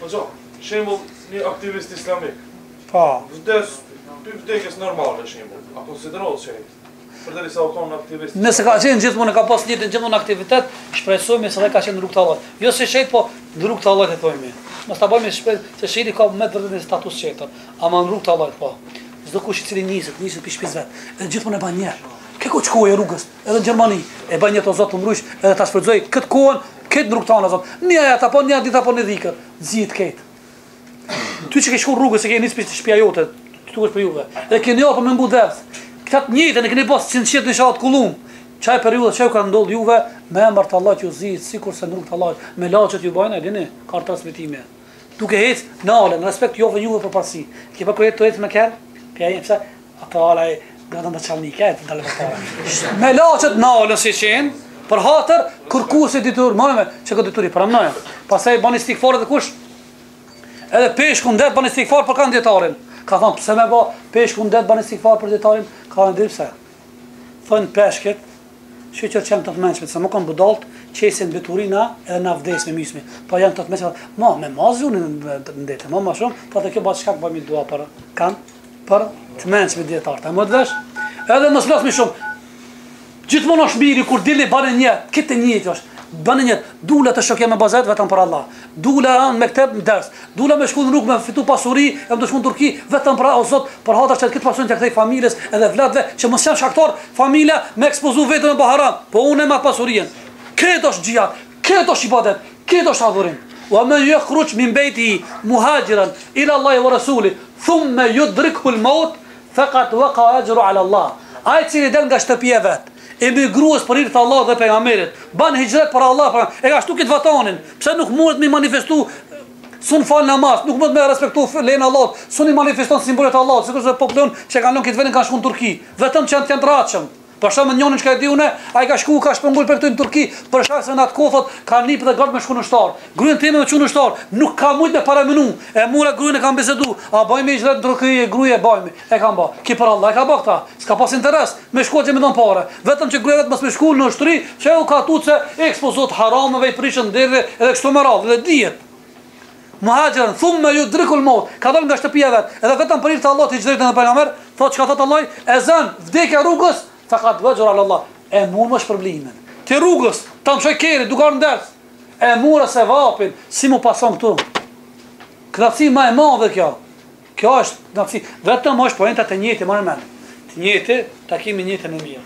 Po shembull një aktivist islamik. Po. Vdekjes normale shembull. A konsiderohet shembull? Përderisa u thonë aktivist. Nëse ka qenë gjithmonë ka pas gjithmonë aktivitet, shpresojmë se ai ka qenë në rrugt të Allahut. Jo se shet, po në rrugt të Allahut e thojmë. Mos ta bëjmë se sheti ka me vërtetë status shetër, ama në rrugt të Allahut po. Çdo kush i cili niset për shtëpis vet, edhe gjithmonë e bën një. Kë ku shkoi rrugës, edhe në Gjermani, e bën një to zot të mbrojsh, edhe ta shfrytëzoi këtë kohën, këtë në rrugt të Allahut. Një ata po një ditë apo një dhikë, zihet këtë. Ty që ke shkuar rrugës, e ke nis për shtëpia jote, këtu është për juve. Edhe keni apo më mbu ders. Këta të njëjtën e keni pas 100 nishat kullum. Çaj periudha çeu ka ndodh juve me emër të Allahut ju zihet sikurse në rrugt të Allahut, me laçet ju bajnë, dini, ka transmetime. Duke ec nalën, respekt juve për parsi. Ke pa kujt të ec me kër? Pja jemi pse ato alaj gadan të çalnika e dalë para. Me laçet nalën si qen, për hatër kërkuesi ditur, mëme, çka dituri para mëna. Pastaj bani stikfor edhe kush? Edhe peshku ndet bani stikfor për kandidatarin. Ka thonë pse me bë peshku ndet bani stikfor për detarin, ka ndër pse. Thon peshket, shqyqër që janë të mençmet, se më kanë budalt, qesin veturina edhe na vdes me mysmi. Po janë të mençmet, me mazunë ndete, më shumë, po atë kjo bëhet shkak bëjmë dua për për të mençmet dietarta. Më dësh, edhe mos flas më shumë. Gjithmonë është mirë kur dilni bani një, këtë njëjtë është. Bani një, dula të shokja me bazet vetëm për Allah. Dula anë me këtë ders. Dula me shku në rrugë me fitu pasuri, e më të shku në Turki vetëm për o Zot, për hata që këtë pasurin të kthej familjes edhe vlatëve që mos janë shaktor familja me ekspozu vetëm në baharam, po unë e ma pasurien. Këtë është gjihad, këtë është ibadet, këtë është adhurim. Wa man yakhruj min baytihi muhajiran ila Allah wa rasuli thumma yudrikhu al-maut faqad waqa ajru ala Allah. Ai që del nga shtëpia vet, emigrues për hir të Allahut dhe pejgamberit, ban hijret për Allah, e ka shtu këtë vatanin. Pse nuk mundet me manifestu sun fal namaz, nuk mund me respektu lejen e Allahut, sun i manifeston simbolet e Allahut, sikur popullon që kanë lënë këtë vendin kanë shkuar në Turki, vetëm që janë të rratshëm. Për shkak të njërin që e di unë, ai ka shku, ka shpëngul për këtu në Turki, për shkak se në atë kohë ka nip dhe gati me shku në shtar. Gruën time me çu në shtar, nuk ka mujt me para menu. E mura gruën e kam bisedu, a bëjmë hijret në Turki, gruaja bëjmë. E kam bë. Ki për Allah, e ka bë këta. S'ka pas interes me shkollë me don parë. Vetëm që gruaja vetë mos me shkull në ushtri, që u ka tuçe ekspozot harameve i prishën deri edhe kështu me radhë, dhe dihet. Muhajiran thumma yudrikul maut. Ka dalë nga shtëpia vet, edhe vetëm për hir të Allahut hijretën e pejgamber, thotë çka thot Allah, ezan, vdekja rrugës. Faqat wajra ala Allah. E mund më shpërblimin. Ti rrugës, ta mshoj keri, duke ardhur nders. E mura se vapin, si mu pason këtu. Knaci më e madhe kjo. Kjo është knaci, vetëm është poenta të njëjtë më në mend. Të njëjtë, takimi njëjtë në mirë.